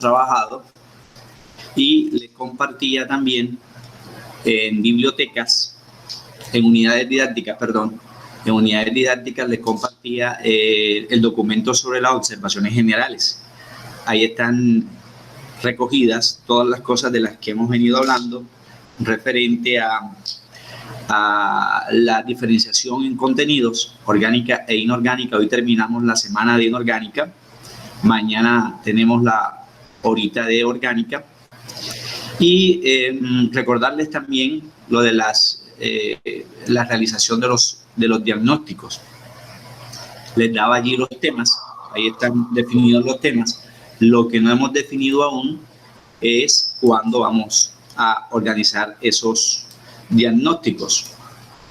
trabajado, y les compartía también en bibliotecas, en unidades didácticas, les compartía el documento sobre las observaciones generales. Ahí están recogidas todas las cosas de las que hemos venido hablando referente a la diferenciación en contenidos orgánica e inorgánica. Hoy terminamos la semana de inorgánica, mañana tenemos la horita de orgánica, y recordarles también lo de la realización de los diagnósticos. Les daba allí los temas, ahí están definidos los temas. Lo que no hemos definido aún es cuándo vamos a organizar esos diagnósticos.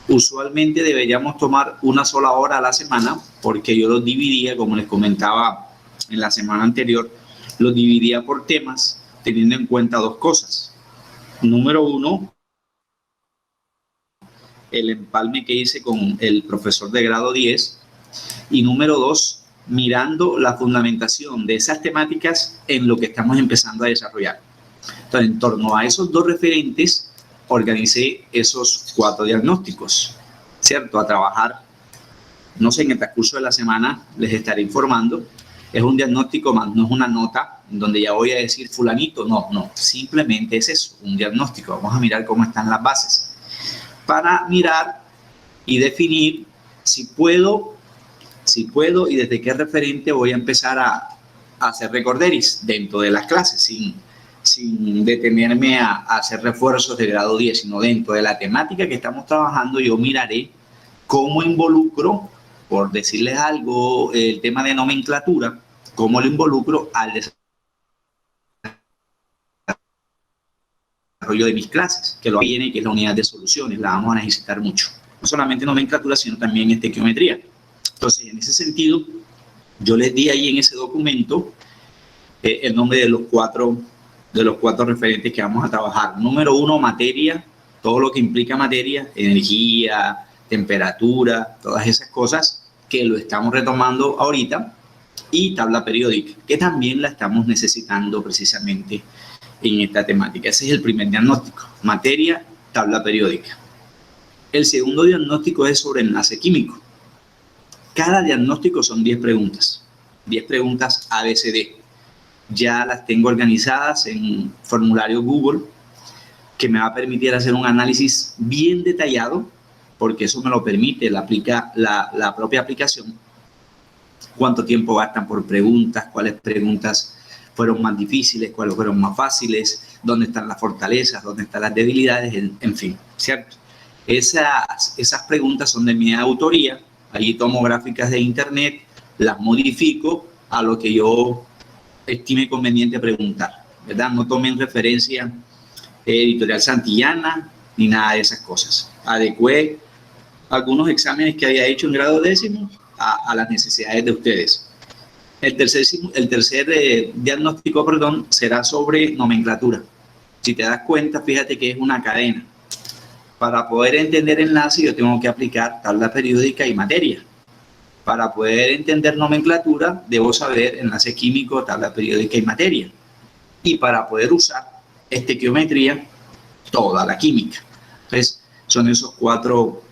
Usualmente deberíamos tomar una sola hora a la semana, porque yo los dividía, como les comentaba en la semana anterior, los dividía por temas, teniendo en cuenta dos cosas. Número uno, el empalme que hice con el profesor de grado 10, y número dos, mirando la fundamentación de esas temáticas en lo que estamos empezando a desarrollar. Entonces, en torno a esos dos referentes, organicé esos 4 diagnósticos, ¿cierto? A trabajar, no sé, en el transcurso de la semana les estaré informando. Es un diagnóstico más, no es una nota en donde ya voy a decir fulanito, no, simplemente es eso, un diagnóstico. Vamos a mirar cómo están las bases, para mirar y definir si puedo y desde qué referente voy a empezar a hacer recorderis dentro de las clases, sin detenerme a hacer refuerzos de grado 10, sino dentro de la temática que estamos trabajando. Yo miraré cómo involucro, por decirles algo, el tema de nomenclatura, cómo lo involucro al desarrollo de mis clases, que lo viene, que es la unidad de soluciones, la vamos a necesitar mucho. No solamente nomenclatura, sino también estequiometría. Entonces, en ese sentido, yo les di ahí en ese documento el nombre de los cuatro referentes que vamos a trabajar. Número 1, materia, todo lo que implica materia, energía, temperatura, todas esas cosas que lo estamos retomando ahorita, y tabla periódica, que también la estamos necesitando precisamente en esta temática. Ese es el primer diagnóstico, materia, tabla periódica. El segundo diagnóstico es sobre enlace químico. Cada diagnóstico son 10 preguntas ABCD. Ya las tengo organizadas en formulario Google, que me va a permitir hacer un análisis bien detallado, porque eso me lo permite la propia aplicación. Cuánto tiempo gastan por preguntas, cuáles preguntas fueron más difíciles, cuáles fueron más fáciles, dónde están las fortalezas, dónde están las debilidades, en fin, ¿cierto? Esas preguntas son de mi autoría. Allí tomo gráficas de internet, las modifico a lo que yo estime conveniente preguntar, ¿verdad? No tomen referencia Editorial Santillana ni nada de esas cosas. Adecué algunos exámenes que había hecho en grado 10º a las necesidades de ustedes. El tercer diagnóstico, será sobre nomenclatura. Si te das cuenta, fíjate que es una cadena. Para poder entender enlace, yo tengo que aplicar tabla periódica y materia. Para poder entender nomenclatura, debo saber enlace químico, tabla periódica y materia. Y para poder usar estequiometría, toda la química. Entonces, son esos 4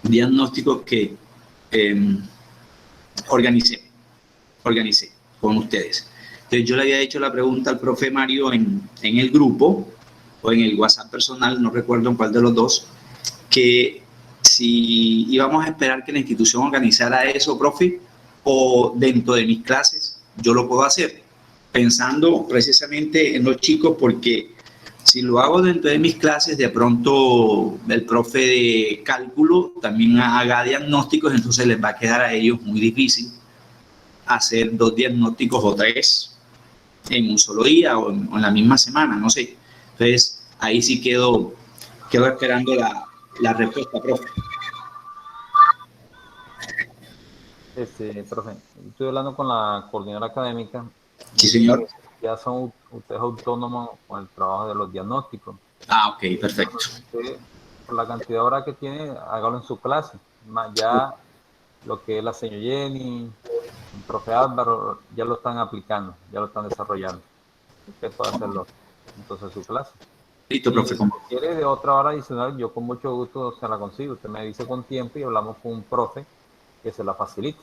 diagnósticos que organicé con ustedes. Entonces, yo le había hecho la pregunta al profe Mario en el grupo o en el WhatsApp personal, no recuerdo en cuál de los dos, que si íbamos a esperar que la institución organizara eso, profe, o dentro de mis clases yo lo puedo hacer, pensando precisamente en los chicos, porque si lo hago dentro de mis clases, de pronto el profe de cálculo también haga diagnósticos, entonces les va a quedar a ellos muy difícil hacer 2 diagnósticos o 3 en un solo día o en la misma semana, no sé. Entonces, ahí sí quedo esperando la respuesta, profe. Profe, estoy hablando con la coordinadora académica. Sí, señor. Ya son ustedes autónomos con el trabajo de los diagnósticos. Ah, ok, perfecto. Usted, por la cantidad de horas que tiene, hágalo en su clase. Ya lo que es la señora Jenny, el profe Álvaro, ya lo están aplicando, ya lo están desarrollando. usted puede hacerlo entonces su clase. Listo, profe. Si quiere de otra hora adicional, yo con mucho gusto se la consigo. Usted me dice con tiempo y hablamos con un profe que se la facilite.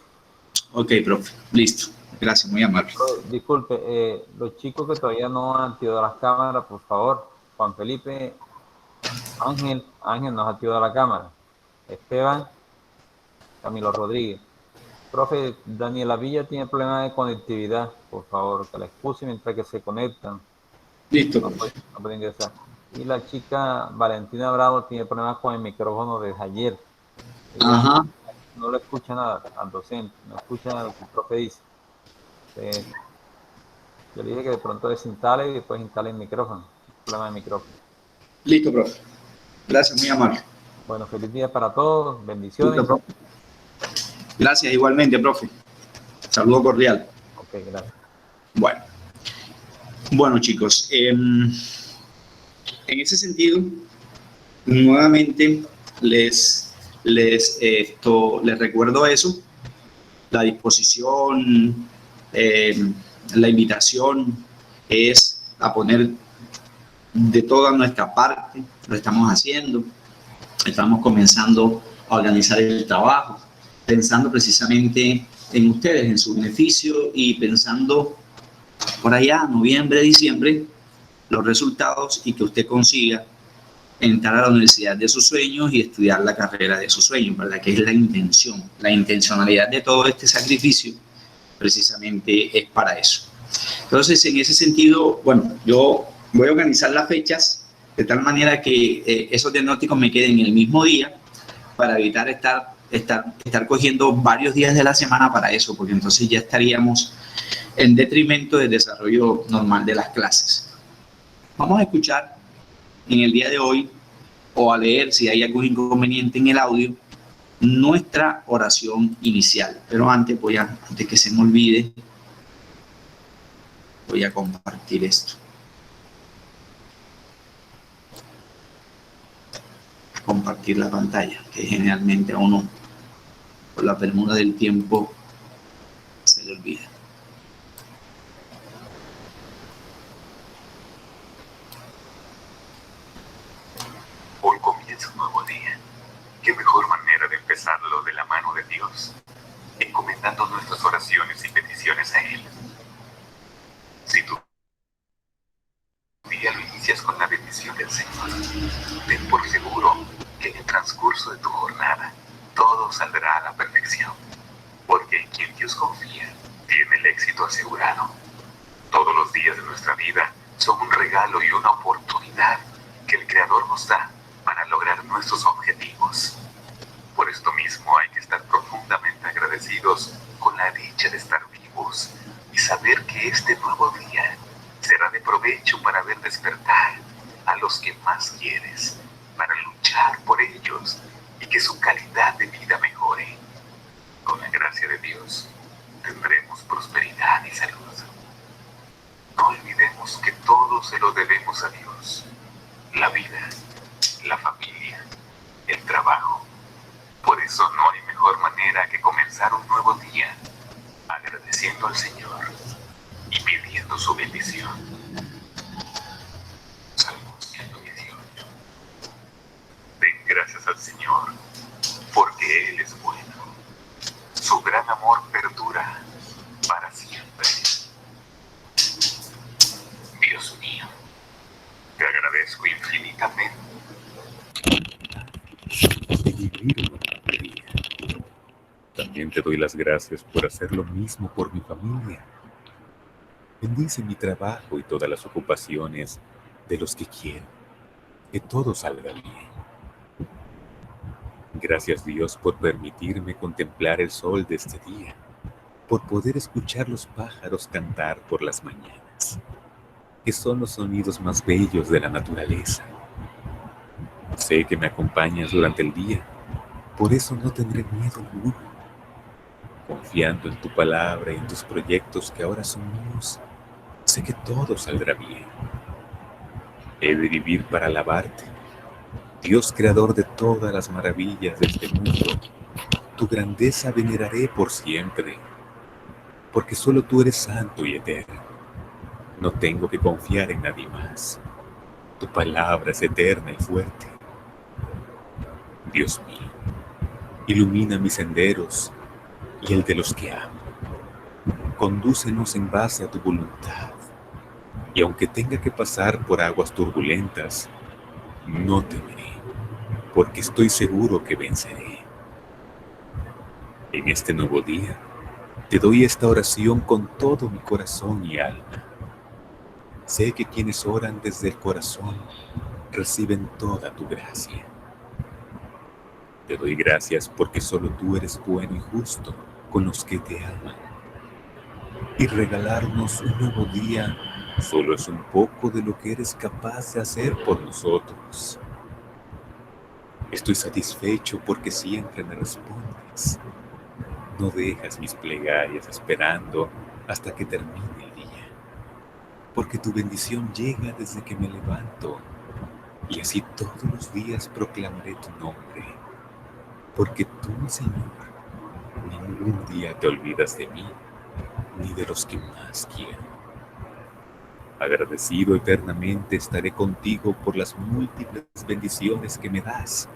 Ok, profe. Listo. Gracias, muy amable. Disculpe, los chicos que todavía no han activado las cámaras, por favor, Juan Felipe, Ángel nos ha activado la cámara. Esteban, Camilo Rodríguez. Profe, Daniela Villa tiene problemas de conectividad, por favor, que la excuse mientras que se conectan. Listo, No profe. puede ingresar. Y la chica Valentina Bravo tiene problemas con el micrófono desde ayer. Ella Ajá. no le escucha nada al docente, no escucha lo que el profe dice. Yo le dije que de pronto desinstale y después instale el micrófono. Problema de micrófono. Listo, profe. Gracias, muy amable. Bueno, feliz día para todos. Bendiciones. Listo, profe. Gracias, igualmente, profe. Saludo cordial. Ok, gracias. Bueno, chicos, en ese sentido, nuevamente les recuerdo eso, la disposición, la invitación es a poner de toda nuestra parte, lo estamos haciendo, estamos comenzando a organizar el trabajo, pensando precisamente en ustedes, en su beneficio y pensando por allá, noviembre, diciembre, los resultados y que usted consiga entrar a la universidad de sus sueños y estudiar la carrera de sus sueños, ¿verdad? Que es la intención, la intencionalidad de todo este sacrificio, precisamente es para eso. Entonces, en ese sentido, bueno, yo voy a organizar las fechas de tal manera que esos diagnósticos me queden el mismo día para evitar estar cogiendo varios días de la semana para eso, porque entonces ya estaríamos en detrimento del desarrollo normal de las clases. Vamos a escuchar en el día de hoy, o a leer si hay algún inconveniente en el audio, nuestra oración inicial. Pero antes que se me olvide, voy a compartir esto. Compartir la pantalla, que generalmente a uno, por la premura del tiempo, se le olvida. Hoy comienza un nuevo día. Qué mejor manera de empezarlo de la mano de Dios, encomendando nuestras oraciones y peticiones a Él. Si tu día lo inicias con la bendición del Señor, ten por seguro que en el transcurso de tu jornada todo saldrá a la perfección, porque en quien Dios confía tiene el éxito asegurado. Todos los días de nuestra vida son un regalo y una oportunidad que el Creador nos da para lograr nuestros objetivos. Por esto mismo hay que estar profundamente agradecidos con la dicha de estar vivos y saber que este nuevo día será de provecho para ver despertar a los que más quieres, para luchar por ellos y que su calidad de vida mejore. Con la gracia de Dios tendremos prosperidad y salud. No olvidemos que todo se lo debemos a Dios: la vida, la familia, el trabajo. Por eso no hay mejor manera que comenzar un nuevo día agradeciendo al Señor y pidiendo su bendición. Salmo 118. Den gracias al Señor, porque Él es bueno. Su gran amor perdura para siempre. Dios mío, te agradezco infinitamente. También te doy las gracias por hacer lo mismo por mi familia. Bendice mi trabajo y todas las ocupaciones de los que quiero. Que todo salga bien. Gracias, Dios, por permitirme contemplar el sol de este día, por poder escuchar los pájaros cantar por las mañanas, que son los sonidos más bellos de la naturaleza. Sé que me acompañas durante el día, por eso no tendré miedo alguno. Confiando en tu palabra y en tus proyectos que ahora son míos, sé que todo saldrá bien. He de vivir para alabarte, Dios creador de todas las maravillas de este mundo. Tu grandeza veneraré por siempre, porque solo tú eres santo y eterno. No tengo que confiar en nadie más. Tu palabra es eterna y fuerte. Dios mío, ilumina mis senderos y el de los que amo. Condúcenos en base a tu voluntad. Y aunque tenga que pasar por aguas turbulentas, no temeré, porque estoy seguro que venceré. En este nuevo día, te doy esta oración con todo mi corazón y alma. Sé que quienes oran desde el corazón reciben toda tu gracia. Te doy gracias porque solo tú eres bueno y justo con los que te aman. Y regalarnos un nuevo día solo es un poco de lo que eres capaz de hacer por nosotros. Estoy satisfecho porque siempre me respondes. No dejas mis plegarias esperando hasta que termine el día, porque tu bendición llega desde que me levanto, y así todos los días proclamaré tu nombre, porque tú, mi Señor, ningún día te olvidas de mí, ni de los que más quiero. Agradecido eternamente estaré contigo por las múltiples bendiciones que me das,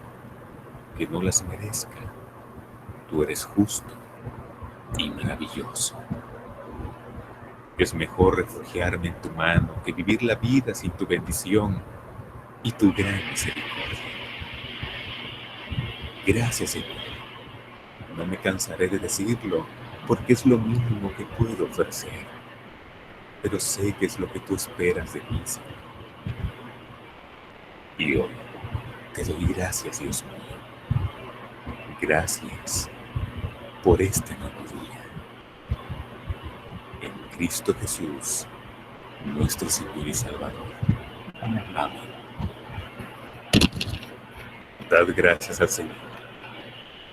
que no las merezca. Tú eres justo y maravilloso. Es mejor refugiarme en tu mano que vivir la vida sin tu bendición y tu gran misericordia. Gracias, Señor. No me cansaré de decirlo, porque es lo mínimo que puedo ofrecer. Pero sé que es lo que tú esperas de mí, Señor. Y hoy te doy gracias, Dios mío. Gracias por este nuevo día. En Cristo Jesús, nuestro Señor y Salvador. Amén. Dad gracias al Señor,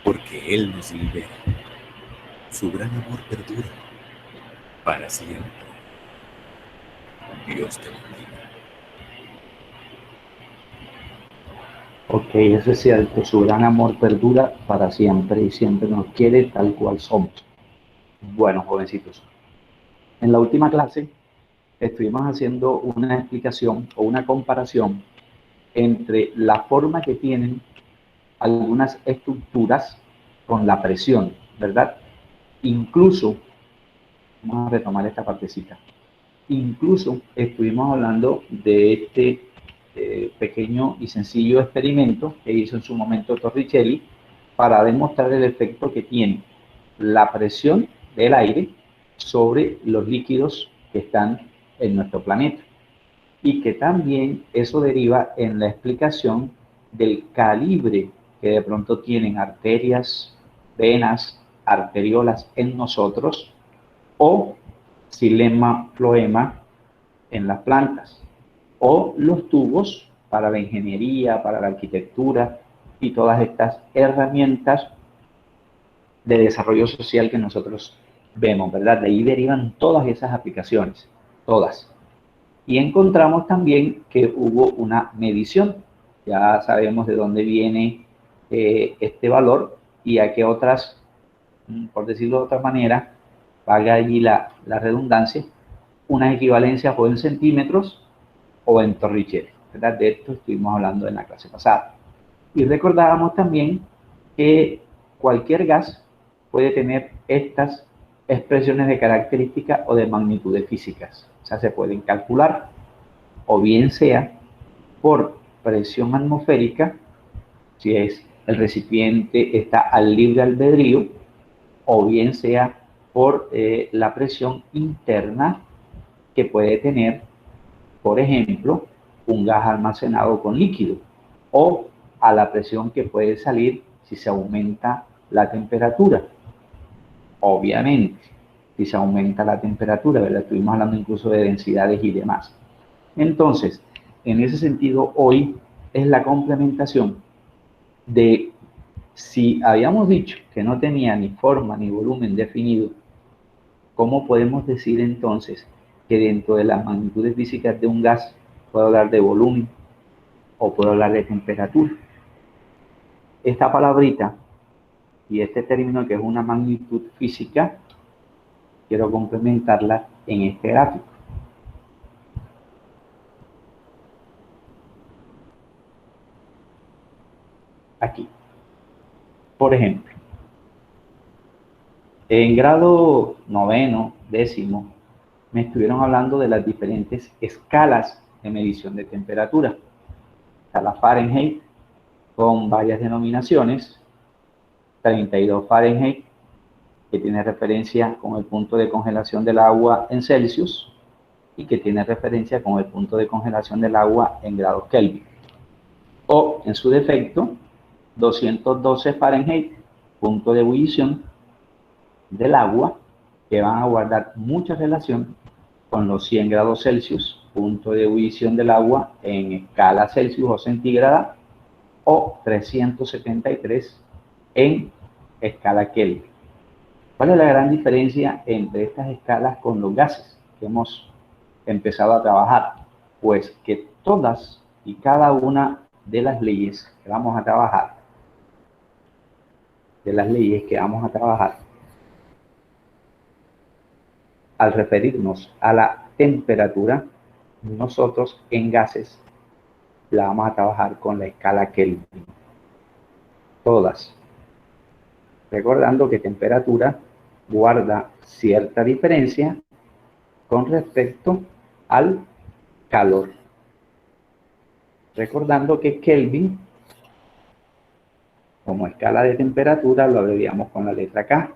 porque Él nos libera. Su gran amor perdura para siempre. Dios te bendiga. Ok, eso es cierto, su gran amor perdura para siempre y siempre nos quiere tal cual somos. Bueno, jovencitos, en la última clase estuvimos haciendo una explicación o una comparación entre la forma que tienen algunas estructuras con la presión, ¿verdad? Incluso, vamos a retomar esta partecita, incluso estuvimos hablando de este pequeño y sencillo experimento que hizo en su momento Torricelli para demostrar el efecto que tiene la presión del aire sobre los líquidos que están en nuestro planeta, y que también eso deriva en la explicación del calibre que de pronto tienen arterias, venas, arteriolas en nosotros, o xilema, floema en las plantas, o los tubos para la ingeniería, para la arquitectura y todas estas herramientas de desarrollo social que nosotros vemos, ¿verdad? De ahí derivan todas esas aplicaciones, todas. Y encontramos también que hubo una medición. Ya sabemos de dónde viene este valor y a qué otras, por decirlo de otra manera, valga allí la redundancia, una equivalencia fue en centímetros o en Torricelli, ¿verdad? De esto estuvimos hablando en la clase pasada. Y recordábamos también que cualquier gas puede tener estas expresiones de característica o de magnitudes físicas. O sea, se pueden calcular, o bien sea por presión atmosférica, si es el recipiente está al libre albedrío, o bien sea por la presión interna que puede tener, por ejemplo, un gas almacenado con líquido, o a la presión que puede salir si se aumenta la temperatura. Obviamente, si se aumenta la temperatura, ¿verdad? Estuvimos hablando incluso de densidades y demás. Entonces, en ese sentido, hoy es la complementación de, si habíamos dicho que no tenía ni forma ni volumen definido, ¿cómo podemos decir entonces que dentro de las magnitudes físicas de un gas puedo hablar de volumen o puedo hablar de temperatura? Esta palabrita y este término, que es una magnitud física, quiero complementarla en este gráfico. aquí. Por ejemplo, en grado noveno, décimo, me estuvieron hablando de las diferentes escalas de medición de temperatura. Está la Fahrenheit con varias denominaciones, 32 Fahrenheit, que tiene referencia con el punto de congelación del agua en Celsius y que tiene referencia con el punto de congelación del agua en grados Kelvin. O, en su defecto, 212 Fahrenheit, punto de ebullición del agua, que van a guardar mucha relación con los 100 grados Celsius, punto de ebullición del agua en escala Celsius o centígrada, o 373 en escala Kelvin. ¿Cuál es la gran diferencia entre estas escalas con los gases que hemos empezado a trabajar? Pues que todas y cada una de las leyes que vamos a trabajar, al referirnos a la temperatura, nosotros en gases la vamos a trabajar con la escala Kelvin. Todas. Recordando que temperatura guarda cierta diferencia con respecto al calor. Recordando que Kelvin, como escala de temperatura, lo abreviamos con la letra K,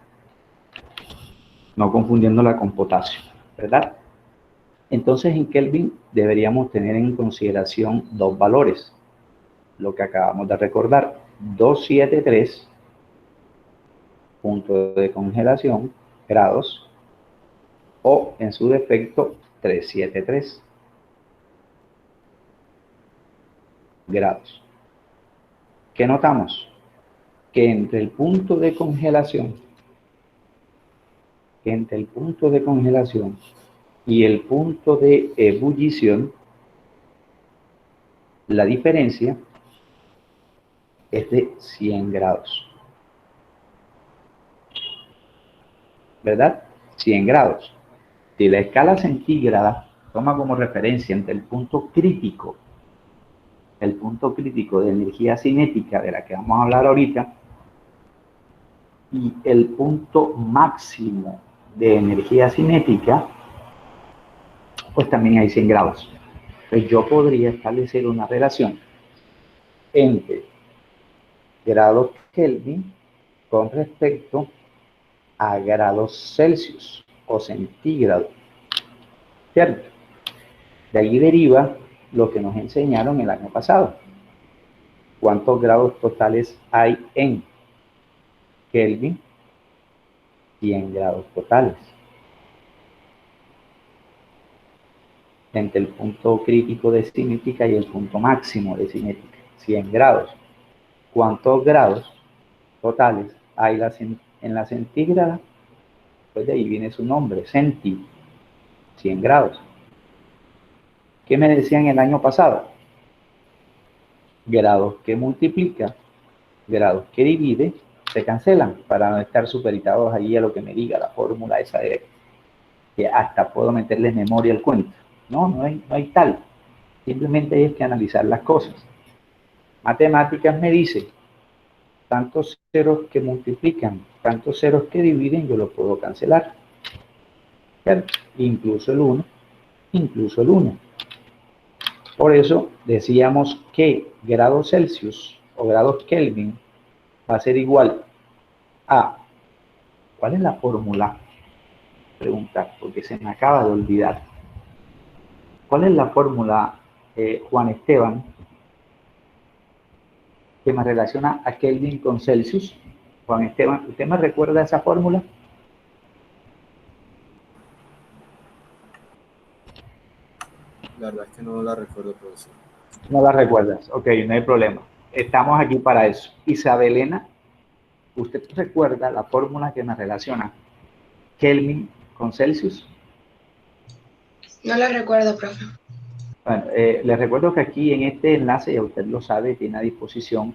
no confundiéndola con potasio, ¿verdad? Entonces, en Kelvin deberíamos tener en consideración dos valores, lo que acabamos de recordar, 273, punto de congelación, grados, o en su defecto 373 grados. ¿Qué notamos? Que entre el punto de congelación y el punto de ebullición, la diferencia es de 100 grados. ¿Verdad? 100 grados. Si la escala centígrada toma como referencia entre el punto crítico de energía cinética de la que vamos a hablar ahorita y el punto máximo de energía cinética, pues también hay 100 grados. Pues yo podría establecer una relación entre grados Kelvin con respecto a grados Celsius o centígrados, ¿cierto? De ahí deriva lo que nos enseñaron el año pasado. ¿Cuántos grados totales hay en Kelvin? 100 grados totales. Entre el punto crítico de cinética y el punto máximo de cinética, 100 grados. ¿Cuántos grados totales hay en la centígrada? Pues de ahí viene su nombre, centi, 100 grados. ¿Qué me decían el año pasado? Grados que multiplica, grados que divide, se cancelan para no estar supeditados allí a lo que me diga la fórmula esa de que hasta puedo meterles memoria al cuento. No hay tal. Simplemente hay que analizar las cosas. Matemáticas me dice, tantos ceros que multiplican, tantos ceros que dividen, yo los puedo cancelar. ¿Cierto? Incluso el 1, incluso el 1. Por eso decíamos que grados Celsius o grados Kelvin va a ser igual a, ¿cuál es la fórmula? Preguntar, porque se me acaba de olvidar. ¿Cuál es la fórmula, Juan Esteban, que me relaciona a Kelvin con Celsius? Juan Esteban, ¿usted me recuerda esa fórmula? La verdad es que no la recuerdo, profesor. No la recuerdas. Ok, no hay problema. Estamos aquí para eso. Isabelena, ¿usted recuerda la fórmula que me relaciona Kelvin con Celsius? No la recuerdo, profe. Bueno, les recuerdo que aquí en este enlace, ya usted lo sabe, tiene a disposición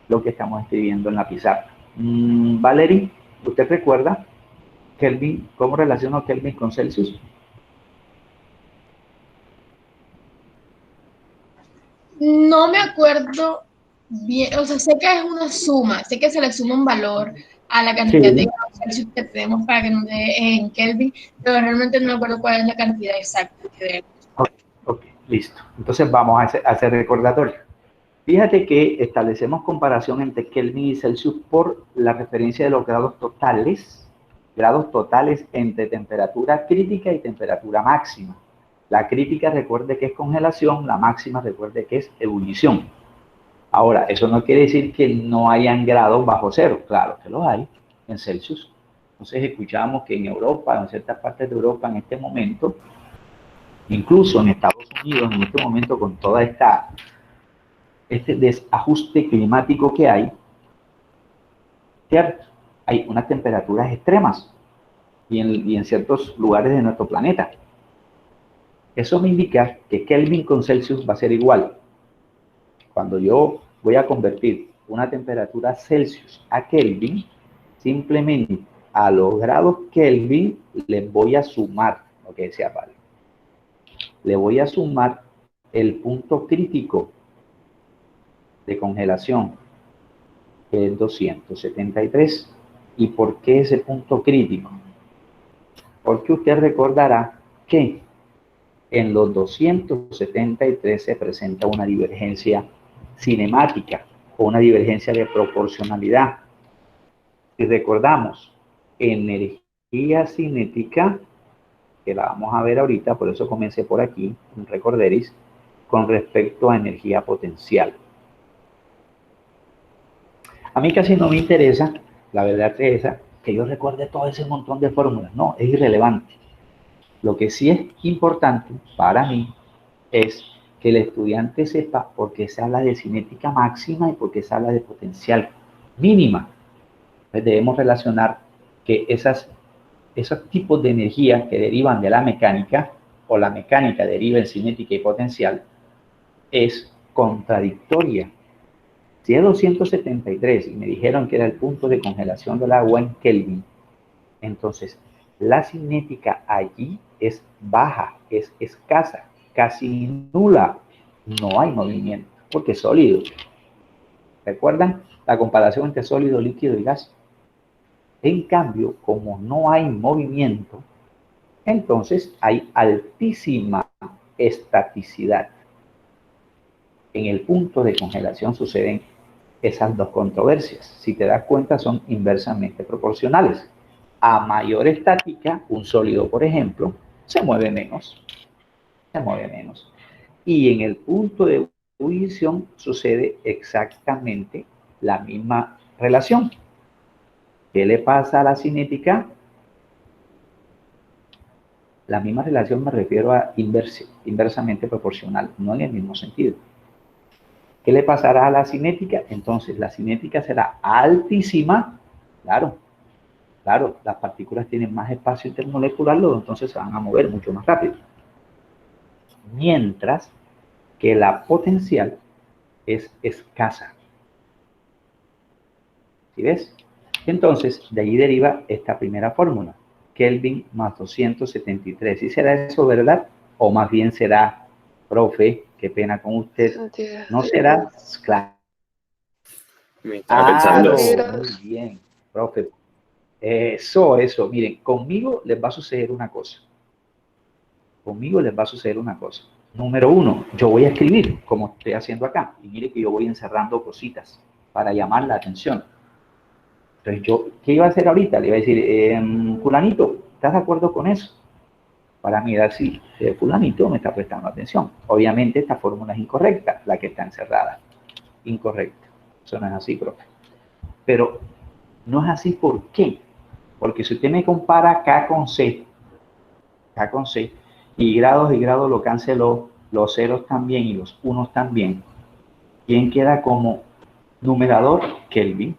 lo que estamos escribiendo en la pizarra. Valerie, ¿usted recuerda Kelvin, cómo relaciono Kelvin con Celsius? No me acuerdo bien, o sea, sé que es una suma, sé que se le suma un valor a la cantidad de Sí. grados Celsius que tenemos para que nos dé en Kelvin, pero realmente no me acuerdo cuál es la cantidad exacta que debemos. Ok, listo. Entonces vamos a hacer recordatorio. Fíjate que establecemos comparación entre Kelvin y Celsius por la referencia de los grados totales entre temperatura crítica y temperatura máxima. La crítica recuerde que es congelación, la máxima recuerde que es ebullición. Ahora, eso no quiere decir que no hayan grados bajo cero, claro que los hay en Celsius. Entonces escuchamos que en Europa, en ciertas partes de Europa en este momento, incluso en Estados Unidos en este momento con toda este desajuste climático que hay, ¿cierto? Hay unas temperaturas extremas y en ciertos lugares de nuestro planeta. Eso me indica que Kelvin con Celsius va a ser igual. Cuando yo voy a convertir una temperatura Celsius a Kelvin, simplemente a los grados Kelvin les voy a sumar, lo que decía Pablo, le voy a sumar el punto crítico de congelación, que es 273. ¿Y por qué ese punto crítico? Porque usted recordará que en los 273 se presenta una divergencia cinemática o una divergencia de proporcionalidad. Si recordamos, energía cinética, que la vamos a ver ahorita, por eso comencé por aquí, un recorderis, con respecto a energía potencial. A mí casi no me interesa, la verdad es esa, que yo recuerde todo ese montón de fórmulas. No, es irrelevante. Lo que sí es importante para mí es que el estudiante sepa por qué se habla de cinética máxima y por qué se habla de potencial mínima. Entonces debemos relacionar que esos tipos de energía que derivan de la mecánica o la mecánica deriva en cinética y potencial es contradictoria. Si es 273 y me dijeron que era el punto de congelación del agua en Kelvin, entonces la cinética allí es baja, es escasa, casi nula. No hay movimiento, porque es sólido. ¿Recuerdan la comparación entre sólido, líquido y gas? En cambio, como no hay movimiento, entonces hay altísima estaticidad. En el punto de congelación suceden esas dos controversias. Si te das cuenta, son inversamente proporcionales. A mayor estática, un sólido, por ejemplo, se mueve menos. Se mueve menos. Y en el punto de ebullición sucede exactamente la misma relación. ¿Qué le pasa a la cinética? La misma relación me refiero a inversamente proporcional, no en el mismo sentido. ¿Qué le pasará a la cinética? Entonces, la cinética será altísima. Claro, las partículas tienen más espacio intermolecular, entonces se van a mover mucho más rápido. Mientras que la potencial es escasa. ¿Sí ves? Entonces, de ahí deriva esta primera fórmula. Kelvin más 273. ¿Y será eso verdad? O más bien será, profe, qué pena con usted. No será, claro. Me estaba pensando eso. Muy bien, profe. Eso, miren, conmigo les va a suceder una cosa. Número uno, yo voy a escribir, como estoy haciendo acá. Y mire que yo voy encerrando cositas para llamar la atención. Entonces ¿qué iba a hacer ahorita? Le iba a decir, fulanito, ¿estás de acuerdo con eso? Para mirar si fulanito me está prestando atención. Obviamente esta fórmula es incorrecta, la que está encerrada. Incorrecta. Eso no es así, profe. Pero no es así, ¿por qué? Porque si usted me compara K con C, y grados lo canceló, los ceros también y los unos también, ¿quién queda como numerador? Kelvin.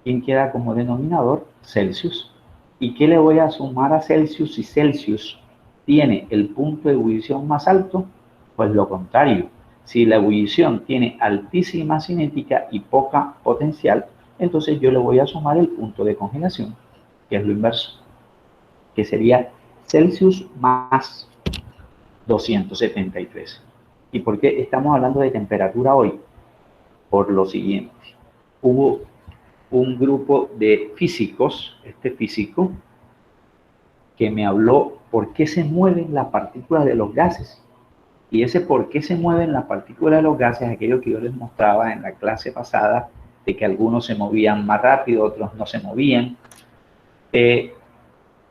¿Quién queda como denominador? Celsius. ¿Y qué le voy a sumar a Celsius si Celsius tiene el punto de ebullición más alto? Pues lo contrario. Si la ebullición tiene altísima cinética y poca potencial, entonces yo le voy a sumar el punto de congelación, que es lo inverso, que sería Celsius más 273. ¿Y por qué estamos hablando de temperatura hoy? por lo siguiente. Hubo un grupo de físicos, este físico, que me habló por qué se mueven las partículas de los gases. Y ese por qué se mueven las partículas de los gases, aquello que yo les mostraba en la clase pasada, de que algunos se movían más rápido, otros no se movían.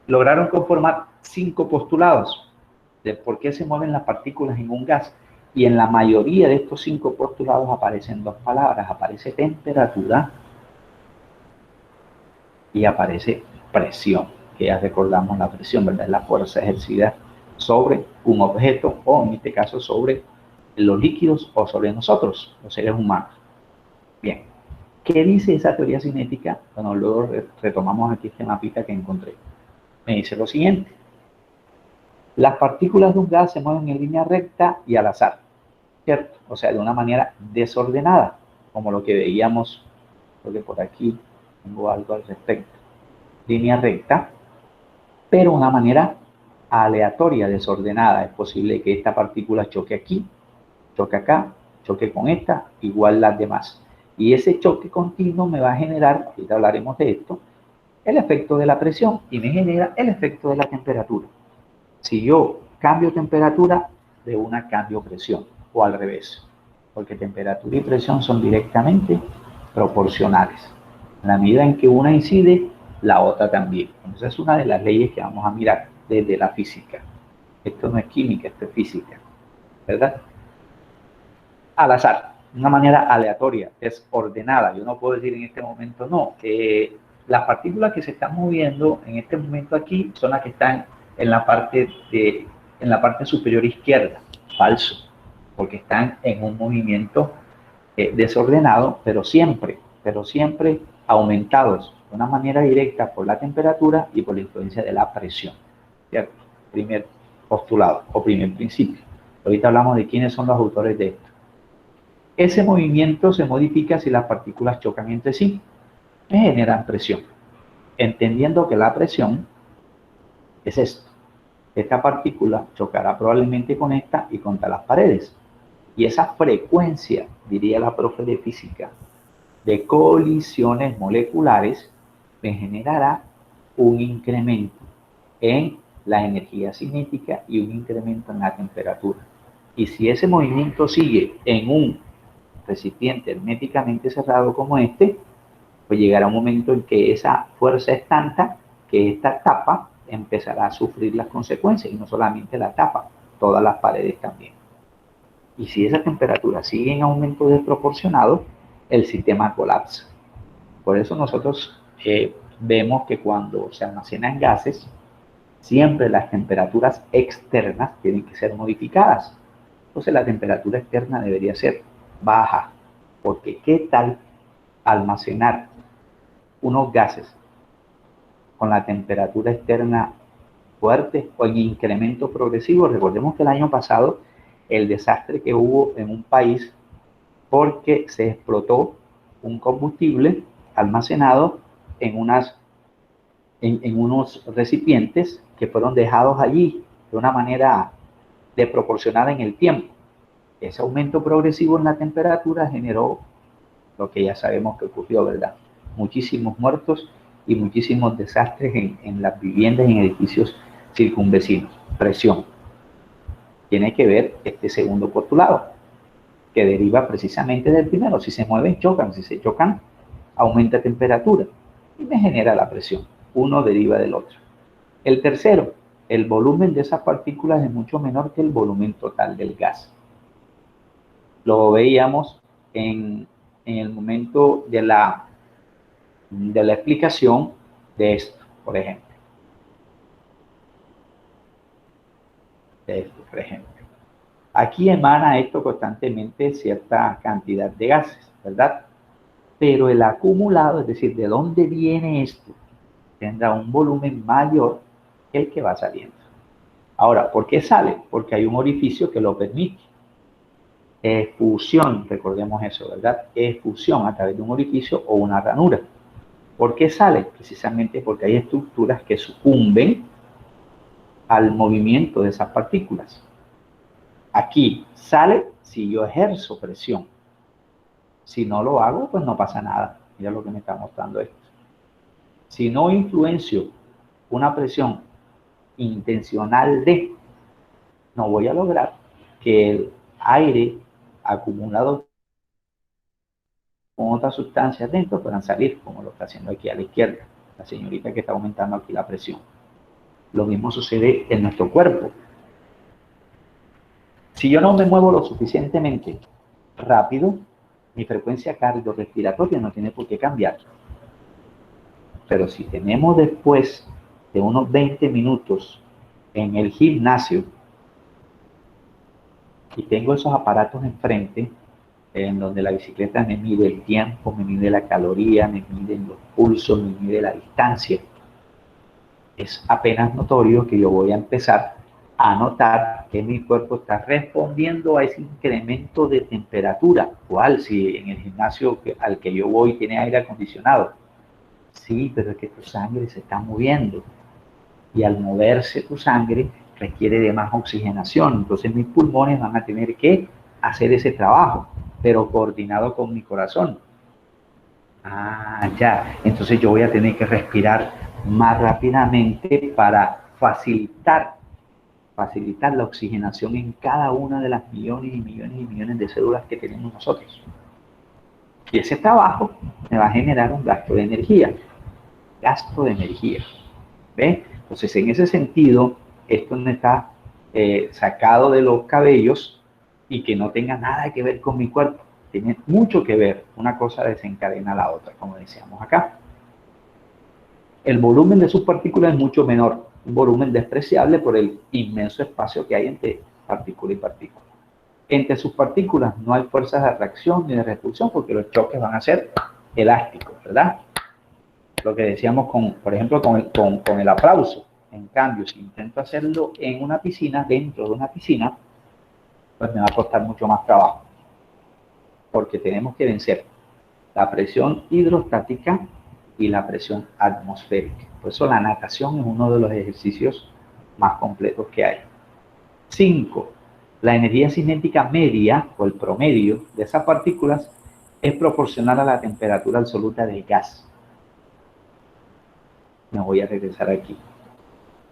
Lograron conformar 5 postulados de por qué se mueven las partículas en un gas. Y en la mayoría de estos 5 postulados aparecen 2 palabras. Aparece temperatura y aparece presión, que ya recordamos la presión, ¿verdad? La fuerza ejercida sobre un objeto, o en este caso sobre los líquidos o sobre nosotros, los seres humanos. Bien, ¿qué dice esa teoría cinética? Bueno, luego retomamos aquí este mapita que encontré. Me dice lo siguiente: las partículas de un gas se mueven en línea recta y al azar, ¿cierto? O sea, de una manera desordenada, como lo que veíamos, porque por aquí tengo algo al respecto. Línea recta, pero de una manera aleatoria, desordenada. Es posible que esta partícula choque aquí, choque acá, choque con esta, igual las demás. Y ese choque continuo me va a generar, ahorita hablaremos de esto, el efecto de la presión y me genera el efecto de la temperatura. Si yo cambio temperatura, de una cambio presión, o al revés, porque temperatura y presión son directamente proporcionales. En la medida en que una incide, la otra también. Entonces es una de las leyes que vamos a mirar desde la física. Esto no es química, esto es física, ¿verdad? Al azar, de una manera aleatoria, desordenada. Yo no puedo decir en este momento, no, las partículas que se están moviendo en este momento aquí son las que están en la parte superior izquierda. Falso, porque están en un movimiento desordenado, pero siempre aumentados de una manera directa por la temperatura y por la influencia de la presión, ¿cierto? Primer postulado o primer principio. Ahorita hablamos de quiénes son los autores de esto. Ese movimiento se modifica si las partículas chocan entre sí, y generan presión. Entendiendo que la presión es esto. Esta partícula chocará probablemente con esta y contra las paredes. Y esa frecuencia, diría la profe de física, de colisiones moleculares me generará un incremento en la energía cinética y un incremento en la temperatura. Y si ese movimiento sigue en un recipiente herméticamente cerrado como este, pues llegará un momento en que esa fuerza es tanta que esta tapa empezará a sufrir las consecuencias, y no solamente la tapa, todas las paredes también. Y si esa temperatura sigue en aumento desproporcionado, el sistema colapsa. Por eso nosotros vemos que cuando se almacenan gases, siempre las temperaturas externas tienen que ser modificadas. Entonces la temperatura externa debería ser baja, porque ¿qué tal almacenar unos gases con la temperatura externa fuerte o en incremento progresivo? Recordemos que el año pasado el desastre que hubo en un país porque se explotó un combustible almacenado en unos recipientes que fueron dejados allí de una manera desproporcionada en el tiempo. Ese aumento progresivo en la temperatura generó lo que ya sabemos que ocurrió, ¿verdad? Muchísimos muertos y muchísimos desastres en las viviendas y en edificios circunvecinos. Presión. Tiene que ver este segundo postulado, que deriva precisamente del primero. Si se mueven, chocan. Si se chocan, aumenta temperatura y me genera la presión. Uno deriva del otro. El tercero, el volumen de esas partículas es mucho menor que el volumen total del gas. Lo veíamos en el momento de la explicación de esto, por ejemplo. Aquí emana esto constantemente cierta cantidad de gases, ¿verdad? Pero el acumulado, es decir, de dónde viene esto, tendrá un volumen mayor que el que va saliendo. Ahora, ¿por qué sale? Porque hay un orificio que lo permite. Efusión, recordemos eso, ¿verdad? Efusión a través de un orificio o una ranura. ¿Por qué sale? Precisamente porque hay estructuras que sucumben al movimiento de esas partículas. Aquí sale si yo ejerzo presión. Si no lo hago, pues no pasa nada. Mira lo que me está mostrando esto. Si no influencio una presión intencional no voy a lograr que el aire acumulado con otras sustancias dentro puedan salir, como lo está haciendo aquí a la izquierda, la señorita que está aumentando aquí la presión. Lo mismo sucede en nuestro cuerpo. Si yo no me muevo lo suficientemente rápido, mi frecuencia cardiorrespiratoria no tiene por qué cambiar. Pero si tenemos después de unos 20 minutos en el gimnasio y tengo esos aparatos enfrente, en donde la bicicleta me mide el tiempo, me mide la caloría, me mide los pulsos, me mide la distancia, es apenas notorio que yo voy a empezar a notar que mi cuerpo está respondiendo a ese incremento de temperatura. ¿Cuál? Si en el gimnasio al que yo voy tiene aire acondicionado. Sí, pero es que tu sangre se está moviendo. Y al moverse tu sangre requiere de más oxigenación. Entonces mis pulmones van a tener que hacer ese trabajo, pero coordinado con mi corazón. Ah, ya. Entonces yo voy a tener que respirar más rápidamente para facilitar la oxigenación en cada una de las millones y millones y millones de células que tenemos nosotros. Y ese trabajo me va a generar un gasto de energía. Gasto de energía. ¿Ve? Entonces, en ese sentido, esto no está sacado de los cabellos y que no tenga nada que ver con mi cuerpo. Tiene mucho que ver. Una cosa desencadena la otra, como decíamos acá. El volumen de sus partículas es mucho menor. Un volumen despreciable por el inmenso espacio que hay entre partícula y partícula. Entre sus partículas no hay fuerzas de atracción ni de repulsión porque los choques van a ser elásticos, ¿verdad? Lo que decíamos, por ejemplo, con el aplauso. En cambio, si intento hacerlo en una piscina, dentro de una piscina, pues me va a costar mucho más trabajo. Porque tenemos que vencer la presión hidrostática y la presión atmosférica. Por eso la natación es uno de los ejercicios más completos que hay. 5. La energía cinética media, o el promedio de esas partículas, es proporcional a la temperatura absoluta del gas. Me voy a regresar aquí.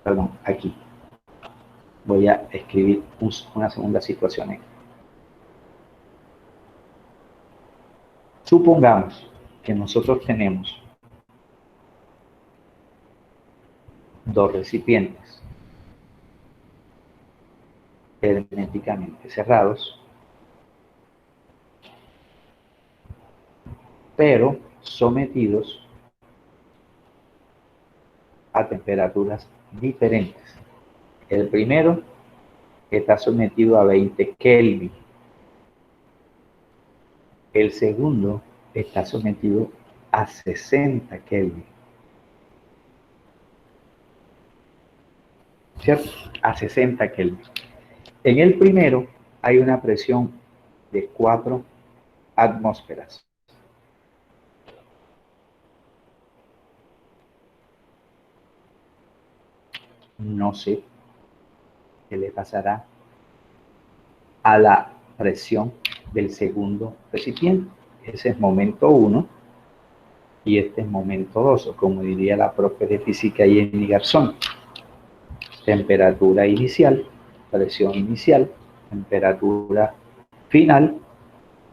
Perdón, aquí. Voy a escribir una segunda situación aquí. Supongamos que nosotros tenemos dos recipientes herméticamente cerrados, pero sometidos a temperaturas diferentes. El primero está sometido a 20 Kelvin. El segundo está sometido a 60 Kelvin. ¿Cierto? A 60 Kelvin. En el primero hay una presión de 4 atmósferas. No sé qué le pasará a la presión del segundo recipiente. Ese es momento 1 y este es momento 2, o como diría la profe de física Jenny Garzón. Temperatura inicial, presión inicial, temperatura final.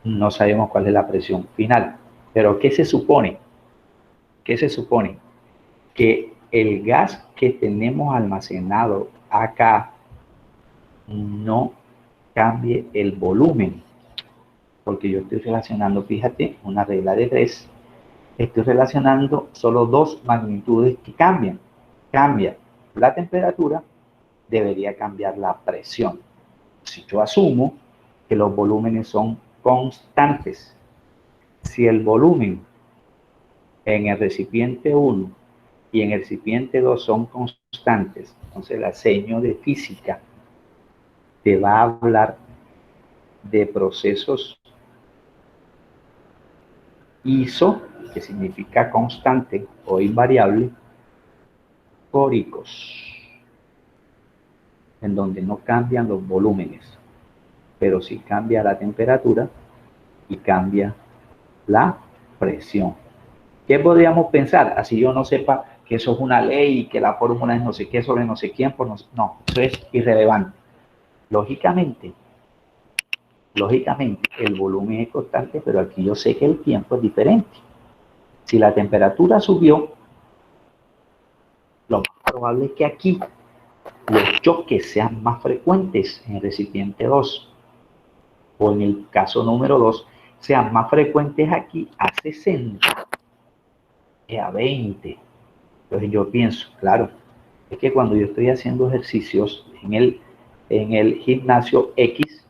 No sabemos cuál es la presión final. Pero ¿qué se supone? ¿Qué se supone? Que el gas que tenemos almacenado acá no cambie el volumen. Porque yo estoy relacionando, fíjate, una regla de 3. Estoy relacionando solo dos magnitudes que cambian. Cambia la temperatura, debería cambiar la presión. Si yo asumo que los volúmenes son constantes, si el volumen en el recipiente 1 y en el recipiente 2 son constantes, entonces la seño de física te va a hablar de procesos iso, que significa constante o invariable, córicos, en donde no cambian los volúmenes, pero sí cambia la temperatura y cambia la presión. ¿Qué podríamos pensar? Así yo no sepa que eso es una ley y que la fórmula es no sé qué sobre no sé quién, por no, eso es irrelevante. Lógicamente, el volumen es constante, pero aquí yo sé que el tiempo es diferente. Si la temperatura subió, lo más probable es que aquí los choques sean más frecuentes en el recipiente 2, o en el caso número 2, sean más frecuentes aquí a 60 que a 20. Entonces yo pienso, claro, es que cuando yo estoy haciendo ejercicios en el gimnasio X,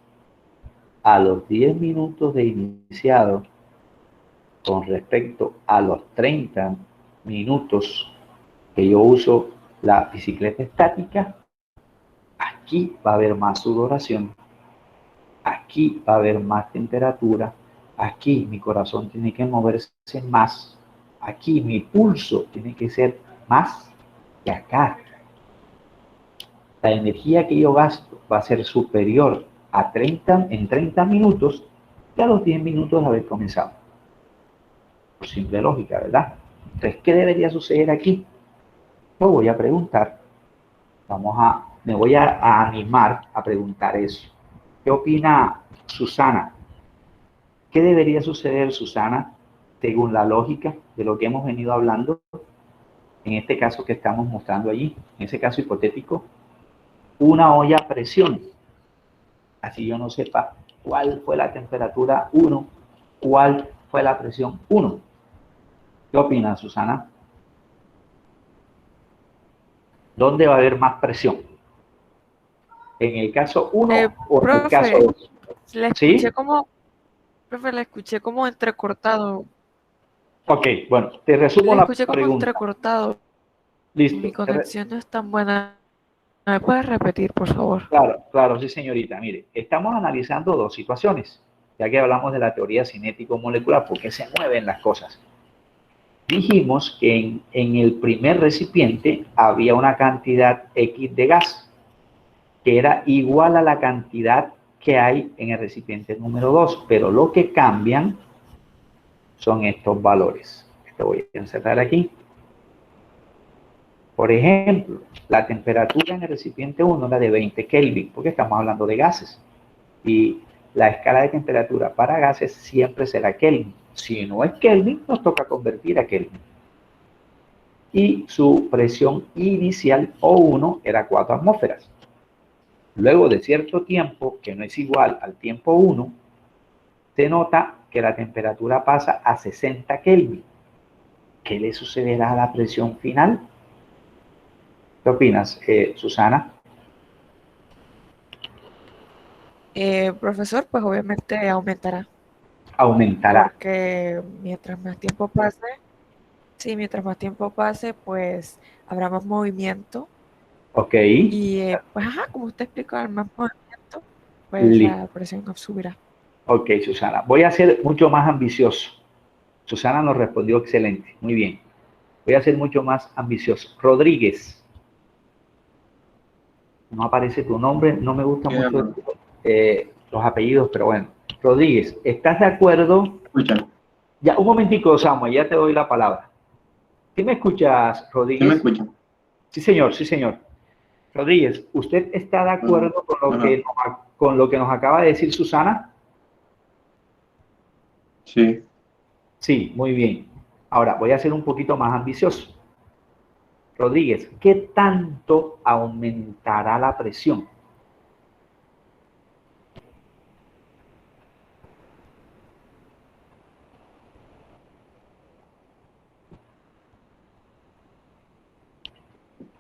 a los 10 minutos de iniciado, con respecto a los 30 minutos que yo uso la bicicleta estática, aquí va a haber más sudoración, aquí va a haber más temperatura, aquí mi corazón tiene que moverse más, aquí mi pulso tiene que ser más que acá. La energía que yo gasto va a ser superior a 30 minutos que a los 10 minutos de haber comenzado. Por simple lógica, ¿verdad? Entonces, ¿qué debería suceder aquí? Lo voy a preguntar. Me voy a animar a preguntar eso. ¿Qué opina Susana? ¿Qué debería suceder, Susana, según la lógica de lo que hemos venido hablando? En este caso que estamos mostrando allí, en ese caso hipotético, una olla a presión. Así yo no sepa cuál fue la temperatura 1, cuál fue la presión 1. ¿Qué opina, Susana? ¿Dónde va a haber más presión? ¿En el caso 1 o en el caso 2? ¿Sí? Profe, le escuché como entrecortado. Ok, bueno, te resumo la pregunta. Entrecortado. Listo. Mi conexión no es tan buena. ¿Me puedes repetir, por favor? Claro, sí, señorita. Mire, estamos analizando dos situaciones, ya que hablamos de la teoría cinético-molecular, porque se mueven las cosas. Dijimos que en el primer recipiente había una cantidad X de gas, que era igual a la cantidad que hay en el recipiente número 2, pero lo que cambian son estos valores. Te voy a insertar aquí. Por ejemplo, la temperatura en el recipiente 1 era de 20 Kelvin, porque estamos hablando de gases. Y la escala de temperatura para gases siempre será Kelvin. Si no es Kelvin, nos toca convertir a Kelvin. Y su presión inicial, O1, era 4 atmósferas. Luego de cierto tiempo, que no es igual al tiempo 1, se nota que la temperatura pasa a 60 Kelvin. ¿Qué le sucederá a la presión final? ¿Qué opinas, Susana? Profesor, pues obviamente aumentará. Aumentará. Porque mientras más tiempo pase, pues habrá más movimiento. Ok. Y pues como usted explicó, al más movimiento, pues la presión subirá. Ok, Susana. Voy a ser mucho más ambicioso. Susana nos respondió excelente. Muy bien. Voy a ser mucho más ambicioso. Rodríguez. No aparece tu nombre. No me gusta mucho los apellidos, pero bueno. Rodríguez, ¿estás de acuerdo? Escucha. Ya, un momentico, Samuel, ya te doy la palabra. ¿Sí me escuchas, Rodríguez? ¿Sí me escucha? Sí, señor, sí, señor. Rodríguez, ¿usted está de acuerdo con lo que nos acaba de decir Susana? Sí. Sí, muy bien. Ahora, voy a ser un poquito más ambicioso. Rodríguez, ¿qué tanto aumentará la presión?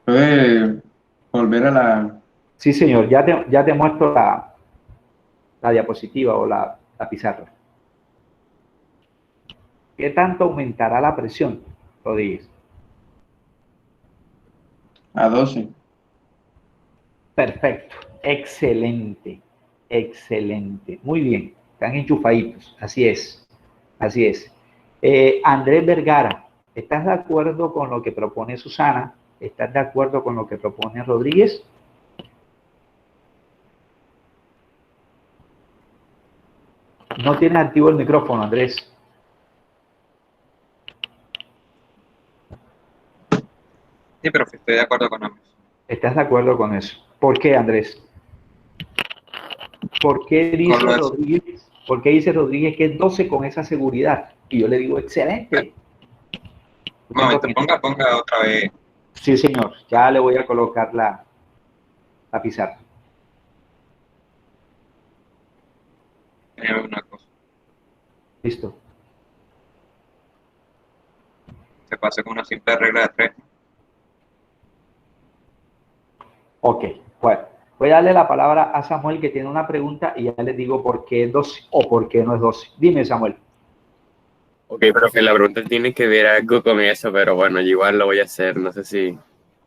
¿Puede volver a la...? Sí, señor, ya te muestro la diapositiva o la pizarra. ¿Qué tanto aumentará la presión, Rodríguez? A 12. Perfecto, excelente, excelente. Muy bien, están enchufaditos, así es, así es. Andrés Vergara, ¿estás de acuerdo con lo que propone Susana? ¿Estás de acuerdo con lo que propone Rodríguez? No tienes activo el micrófono, Andrés. Sí, profe, estoy de acuerdo con ambos. ¿Estás de acuerdo con eso? ¿Por qué, Andrés? ¿Por qué dice Rodríguez que es 12 con esa seguridad? Y yo le digo, excelente. Un momento, ponga otra vez. Sí, señor. Ya le voy a colocar la pizarra. Una cosa. Listo. Se pasa con una simple regla de 3. Ok, bueno. Voy a darle la palabra a Samuel, que tiene una pregunta, y ya les digo por qué es 12 o por qué no es 12. Dime, Samuel. Ok, profe, la pregunta tiene que ver algo con eso, pero bueno, yo igual lo voy a hacer, no sé si...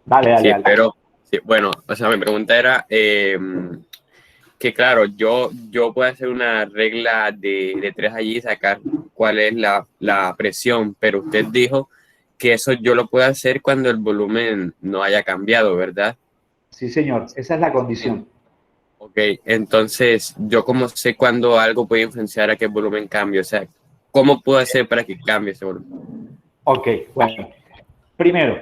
Dale. Espero... Sí, bueno, o sea, mi pregunta era que claro, yo puedo hacer una regla de 3 allí y sacar cuál es la presión, pero usted dijo que eso yo lo puedo hacer cuando el volumen no haya cambiado, ¿verdad? Sí, señor, esa es la condición. Ok, entonces, ¿yo cómo sé cuándo algo puede influenciar a que el volumen cambie? O sea, ¿cómo puedo hacer para que cambie ese volumen? Ok, bueno. Primero,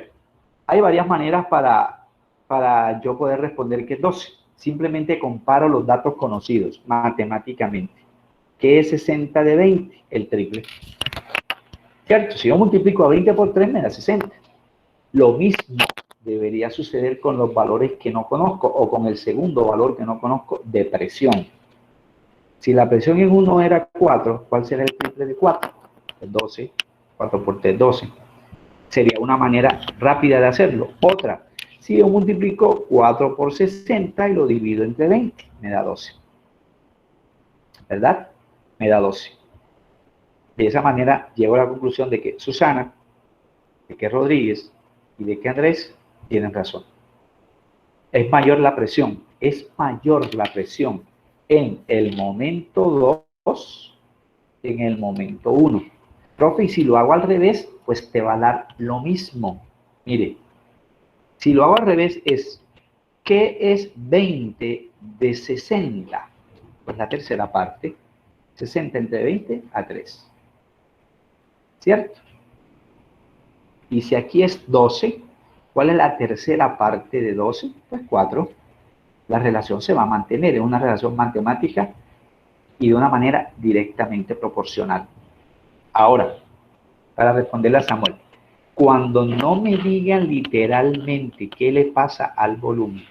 hay varias maneras para yo poder responder que es 12. Simplemente comparo los datos conocidos matemáticamente. ¿Qué es 60 de 20? El triple. ¿Cierto? Si yo multiplico a 20 por 3 me da 60. Lo mismo debería suceder con los valores que no conozco o con el segundo valor que no conozco de presión. Si la presión en 1 era 4, ¿cuál será el triple de 4? Es 12. 4 por 3, 12. Sería una manera rápida de hacerlo. Otra, si yo multiplico 4 por 60 y lo divido entre 20, me da 12. ¿Verdad? Me da 12. De esa manera llego a la conclusión de que Susana, de que Rodríguez y de que Andrés tienen razón. Es mayor la presión en el momento 2 que en el momento 1. Profe, y si lo hago al revés, pues te va a dar lo mismo. Mire, si lo hago al revés es, ¿qué es 20 de 60? Pues la tercera parte, 60 entre 20 a 3. ¿Cierto? Y si aquí es 12, ¿cuál es la tercera parte de 12? Pues 4. La relación se va a mantener, es una relación matemática y de una manera directamente proporcional. Ahora, para responderle a Samuel, cuando no me digan literalmente qué le pasa al volumen,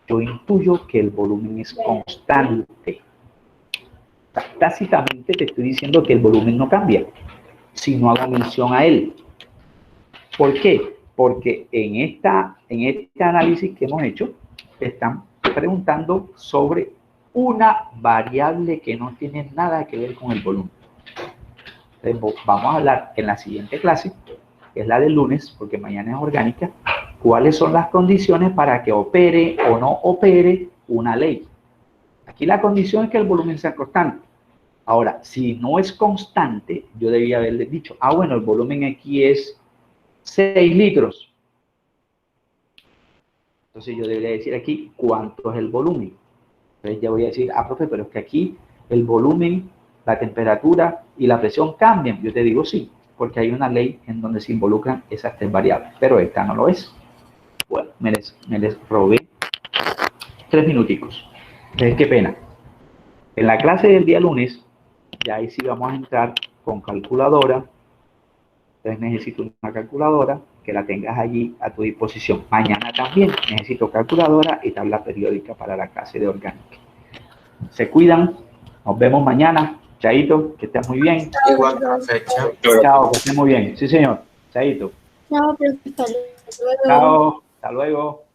yo intuyo que el volumen es constante. Tácitamente te estoy diciendo que el volumen no cambia, si no hago mención a él. ¿Por qué? Porque en este análisis que hemos hecho, están preguntando sobre una variable que no tiene nada que ver con el volumen. Entonces, vamos a hablar en la siguiente clase, que es la del lunes, porque mañana es orgánica, cuáles son las condiciones para que opere o no opere una ley. Aquí la condición es que el volumen sea constante. Ahora, si no es constante, yo debía haberles dicho, bueno, el volumen aquí es 6 litros. Entonces yo debería decir aquí cuánto es el volumen. Entonces ya voy a decir, profe, pero es que aquí el volumen, la temperatura y la presión cambian. Yo te digo sí, porque hay una ley en donde se involucran esas 3 variables, pero esta no lo es. Bueno, me les robé 3 minuticos. Entonces, qué pena. En la clase del día lunes, ya ahí sí vamos a entrar con calculadora. Entonces necesito una calculadora que la tengas allí a tu disposición. Mañana también necesito calculadora y tabla periódica para la clase de orgánica. Se cuidan. Nos vemos mañana. Chaito, que estés muy bien. Igual, fecha. Chao, que estés muy bien. Sí, señor. Chaito. Chao, profe. Hasta luego. Chao. Hasta luego.